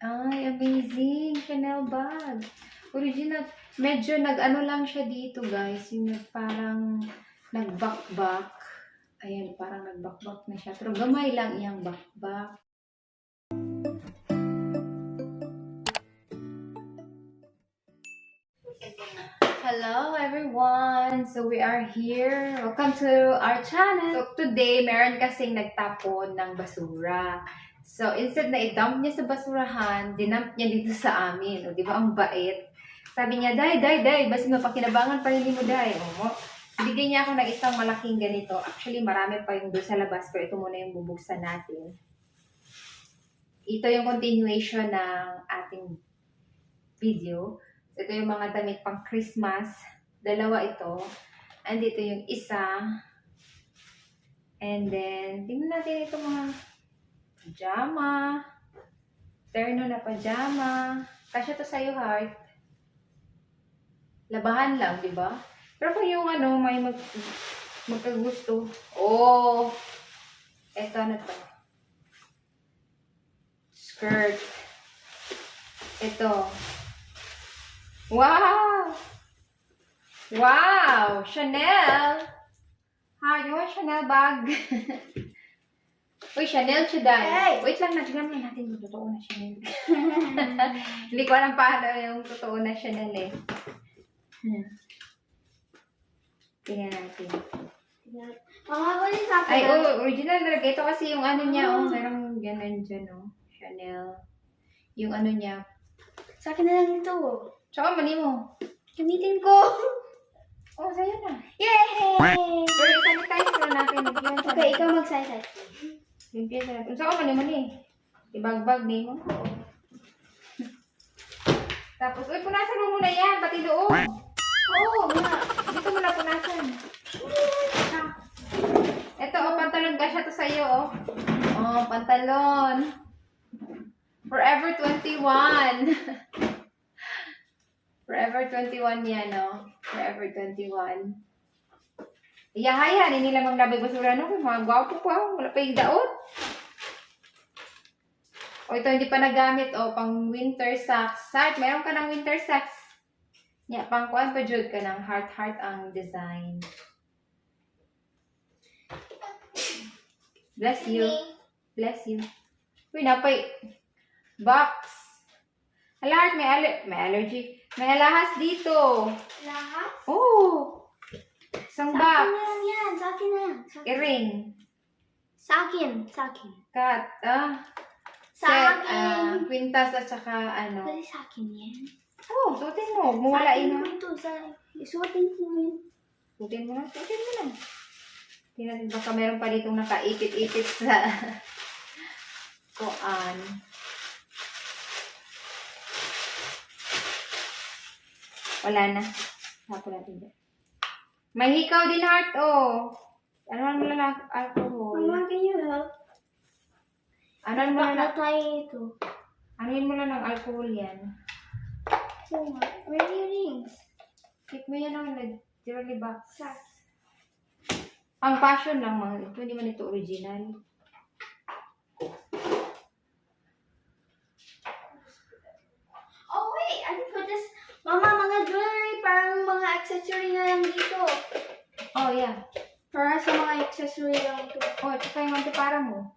Ay, amazing. Chanel bag. Original. Medyo nag-ano lang siya dito, guys. Yung parang nagbakbak. Ayan, parang nagbakbak na siya. Pero gamay lang iyang bakbak. Hello everyone! So we are here. Welcome to our channel. So today, meron kasing nagtapon ng basura. So instead na i-dump niya sa basurahan, dinump niya dito sa amin. O di ba ang bait? Sabi niya, Day, basta mapakinabangan pa rin mo, Day. O, bigyan niya ako ng isang malaking ganito. Actually, marami pa yung doon sa labas, pero ito muna yung bubuksan natin. Ito yung continuation ng ating video. Ito yung mga damit pang Christmas. Dalawa ito. And dito yung isa. And then, tingnan natin itong mga pajama. Terno na pajama. Kasya to sa'yo, heart. Labahan lang, di ba? Pero kung yung ano, may magkagusto. Oh! Ito na to. Skirt. Ito. Wow! Wow! Chanel! Ha, you want Chanel bag? Uy, Chanel siya dahil. Hey! Wait lang, natignan natin yung totoo na Chanel. Hindi ko alam paano yung totoo na Chanel eh. Tingnan natin. Mama, wala sa akin. Ay, oh, original talaga. Ito kasi yung ano niya, oh, merong ganun dyan, oh. Chanel. Yung ano niya. Sa akin na lang ito. Tsaka mali mo. Gamitin ko. Oh, sa'yo na. Yay! Pero sanitize na natin. Okay, ikaw mag-size. Limpiyan sa natin. Saka mali. Ibagbag ni mo. Tapos, uy, punasan mo muna yan. Pati loob. Oo, nga. Dito mo na punasan. Ito, oh, pantalon ka siya to sa'yo, oh. Oh, pantalon. Forever 21. Forever 21 yan, no? Forever 21. Iyahayan, hindi lang maglabay basura, no? Mga gwapo pa, wala pa yung daot. O, ito hindi pa nagamit, o, pang winter socks. Sart, meron ka ng winter socks. Yeah, pang kuan pa jud ka ng heart ang design. Bless you. Bless you. Uy, napay. Box. Alert, may allergy. May alahas dito. Lahat? Oh. Isang Sa akin box. na lang yan. Sa akin na yan. Earring. Sa akin. Cut. Sa Set. akin. Quintas at saka ano. Dali sa akin yan. Oh, suotin mo. Mawala Sa akin ino. ko ito. Isuotin ko yun. Suotin mo na. Tingnan natin baka meron pa ditong nakaipit-ipit sa kuan. Wala na. Tapos natin dyan. May hikaw din, heart, oh. Ano mo lang alcohol? Mama, can you help? Ano mo lang, tayo ito. anuin mo lang ng alcohol yan. So, where are your rings? Keep mo yan ang jewelry box. Socks. Ang fashion lang, mga ito. Hindi man ito original. Oh, wait! I can put this... Mama, mga jewelry, parang mga accessory na lang dito. Oh, yeah. Para sa mga accessory lang ito. Oh, tsaka yung antipara mo.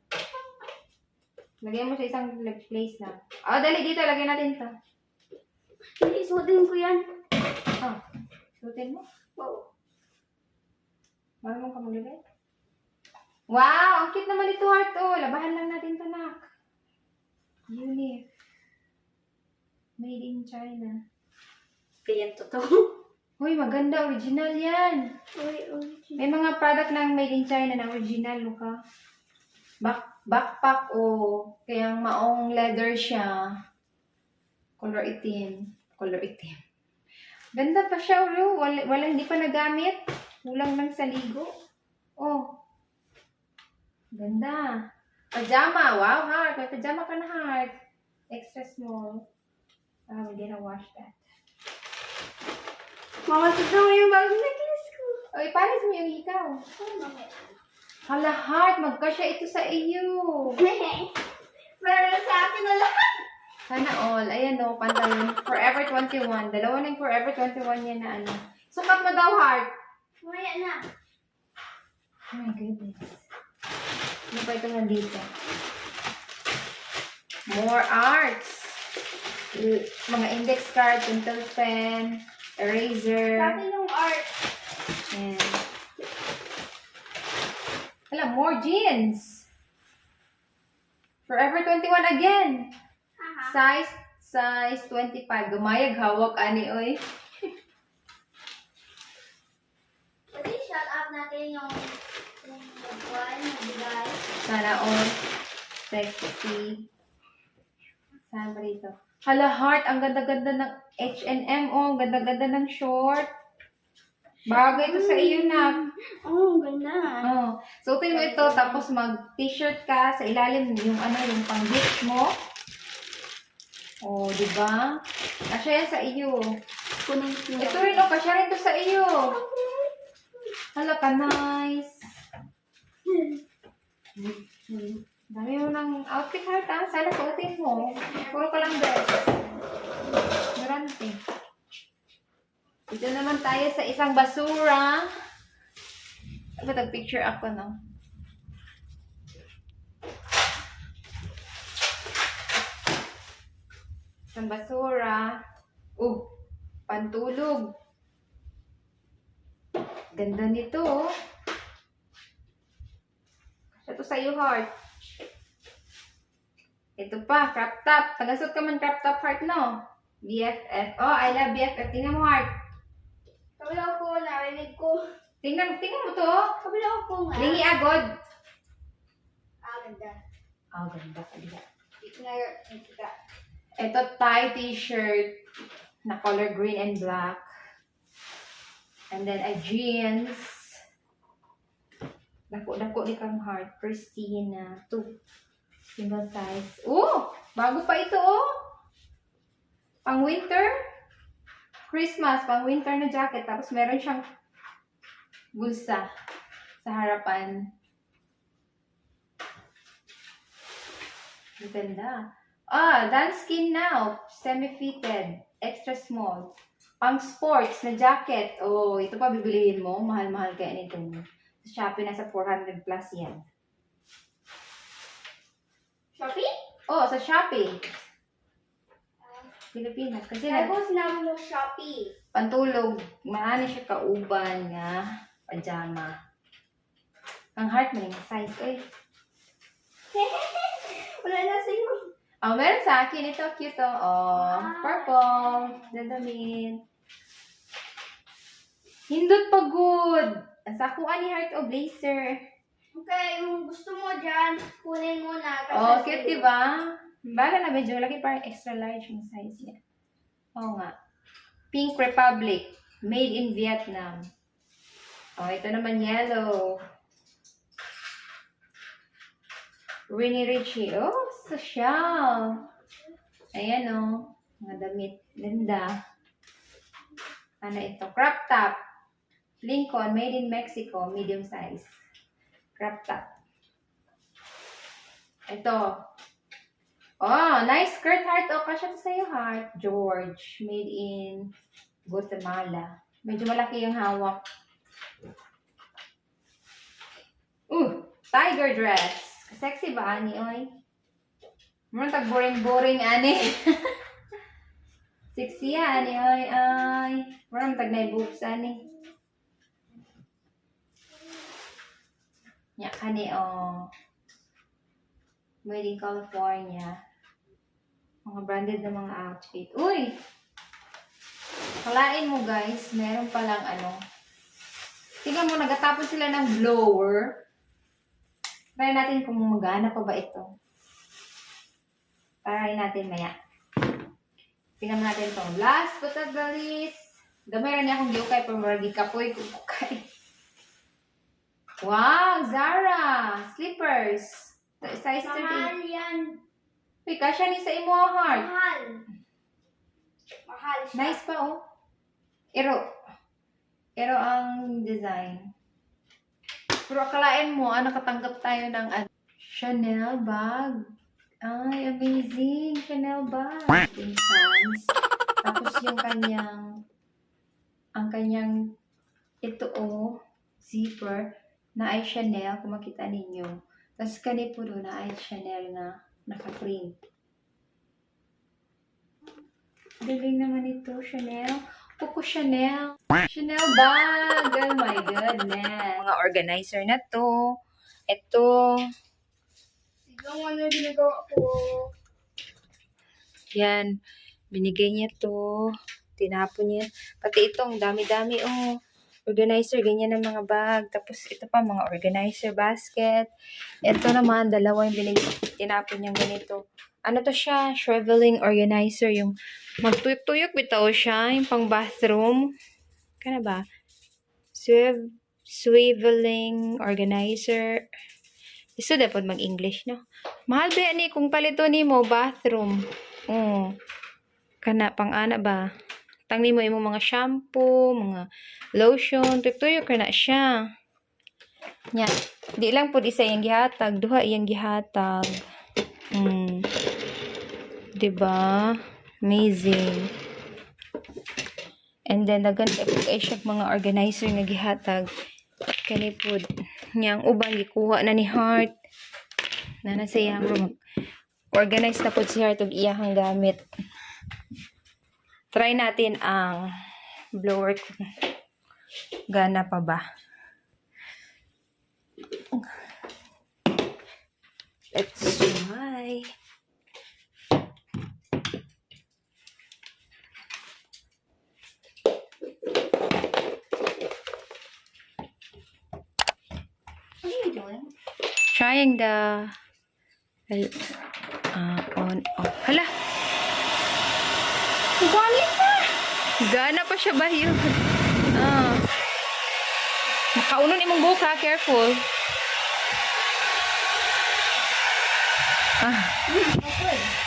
Lagyan mo sa isang place na. Oh, dali dito. Lagyan natin ito. Hindi, isuotin ko yan. Oh, suotin mo. Wow. Marunong ka maglagay? Wow! Ang cute naman ito, heart. Oh, labahan lang natin ito, nak. Unique. Made in China. Kaya totoo. Uy, maganda. Original yan. May mga product ng made in China na original, Luka. Backpack, oh. Kaya maong leather siya. Color itim. Ganda pa siya, oh. Wala, hindi pa nagamit. Kulang lang sa ligo. Oh. Ganda. Pajama. Wow, heart. May pajama ka na, heart. Extra small. We didn't wash that. Mama, tignan mo yung bagong necklace ko. Oy, pares mo yung ikaw. Hala, heart. Magkasya ito sa iyo. Meron sa akin na lahat. Sana all. Ayan o, pantalon. Forever 21. Dalawa na yung Forever 21 yan na ano. Sukat mo daw, heart. Mamaya na. Oh my goodness. Ano pa ito nandito? More arts. Mga index card, pencil pen, eraser. Sabi ng art. And, hala, more jeans. Forever 21 again. Haha. Size 25. Gumayag hawak ani oy. Pwede shout out natin yung buwan, magbigay. Sana all sexy. Saan ba dito? Hala, heart, ang ganda-ganda ng H&M, oh. Ang ganda-ganda ng short. Bagay ito sa iyo na. Oh, ganda. Oh. Suotin mo ito, tapos mag-t-shirt ka sa ilalim yung ano, yung pang-beach mo. Oh, di ba? Kasya yan sa iyo. Kunin Ito rin, oh, kasya rin ito sa iyo. Hala ka, nice. Dami mo ng outfit, heart, ah. Sana suotin mo. Puro ka lang dress. Durante. Dito naman tayo sa isang basura. Dapat nag-picture ako, no? Isang basura. Pantulog. Ganda nito, oh. Ito sa iyo, heart. Ito pa, crop top. Tagasot ka man crop top, heart, no? BFF. Oh, I love BFF. Tingnan mo, heart. Kabila ko, narinig ko. Tingnan mo to. Kabila ko nga. Lingi agod. Ganda. Oh, ganda. Ganda. Nakita. Ito, tie t-shirt na color green and black. And then, a jeans. Dako ni kang heart. Christina. 2. Single size. Oh! Bago pa ito, oh! Pang winter. Christmas. Pang winter na jacket. Tapos meron siyang bulsa sa harapan. Ganda. Dance skin now. Semi-fitted. Extra small. Pang sports na jacket. Oh, ito pa bibilihin mo. Mahal-mahal kaya nito. Sa Shopee, nasa 400 plus yan. Shopee? Oh, sa Shopee. Pilipinas. Kasi Ay ko sinabi mo Shopee. pantulog. Maani siya kauban nga. Pajama. Ang heart mo yung size. Eh. Wala na sa'yo. Oh, meron sa akin. Ito, cute oh. Oh, purple. Dadamit. Hindot pagod. Ang sakuan ni heart o blazer. Okay, yung gusto mo dyan, kunin mo na. Oh, cute diba? Bala na medyo laki parang extra large yung size niya. Oo nga. Pink Republic. Made in Vietnam. Oh, ito naman yellow. Rini Richie. Oh, social. Ayan oh. Mga damit. Ganda. Ano ito? Crop top. Lincoln. Made in Mexico. Medium size. Crop top. Ito. Oh, nice skirt, heart. Oh, kasya to sa'yo, heart. George. Made in Guatemala. Medyo malaki yung hawak. Tiger dress. Sexy ba, ani, oy? Meron tag boring-boring, ani. Sexy, ani, oy, ay. Meron tag na-boobs, ani. Nya, kani, oh. Made in California. Mga branded na mga outfit. Uy! Kalain mo, guys. Meron palang ano. Tingnan mo, nagatapon sila ng blower. Try natin kung magana pa ba ito. Try natin maya. Tingnan natin ito. Last but not the least. Gamay rin niya akong giukay pero maragi kapoy kukay. Wow! Zara! Slippers! Size 30. Mahal yan. Uy, kasya ni sa imo, heart. Mahal. Mahal siya. Nice pa, oh. Ero ang design. Pero akalain mo, nakatanggap tayo ng Chanel bag. Ay, amazing. Chanel bag. Yung pants. Tapos yung ang kanyang, ito zipper, na ay Chanel, kung makita ninyo. Tapos kani po doon na ay Chanel na naka-print. Galing naman ito, Chanel. Coco Chanel. Chanel bag. Oh my goodness. Mga organizer na to. Ito. Ikaw ano ginagawa ko? Yan. Binigay niya to. Tinapon niya. Pati itong dami-dami. Organizer. Ganyan ang mga bag. Tapos ito pa mga organizer basket. Ito naman, dalawa yung tinapon niyang ganito. Ano to siya? Traveling organizer. Yung magtuyok-tuyok bitaw siya. Yung pang bathroom. Kana ba? Swiveling organizer. Gusto dapat mag-English, no? Mahal ba ni kung palito ni mo bathroom? Kana pang ana ba? Tangni mo imong mga shampoo, mga lotion, tuyok ka na siya. Nya, di lang pud isa iyang gihatag, duha iyang gihatag. Diba? Amazing. And then dagan ay siya mga organizer nga gihatag kani pud nyang ubang gikuha na ni Heart na sa iyang room. Organize na pud si Heart og iyang gamit. Try natin ang blower ko. Gana pa ba? Let's try. What are you doing? Trying the on off. Hala, Galit na! gana pa siya ba yun? Makaunon imong buka, careful. Good.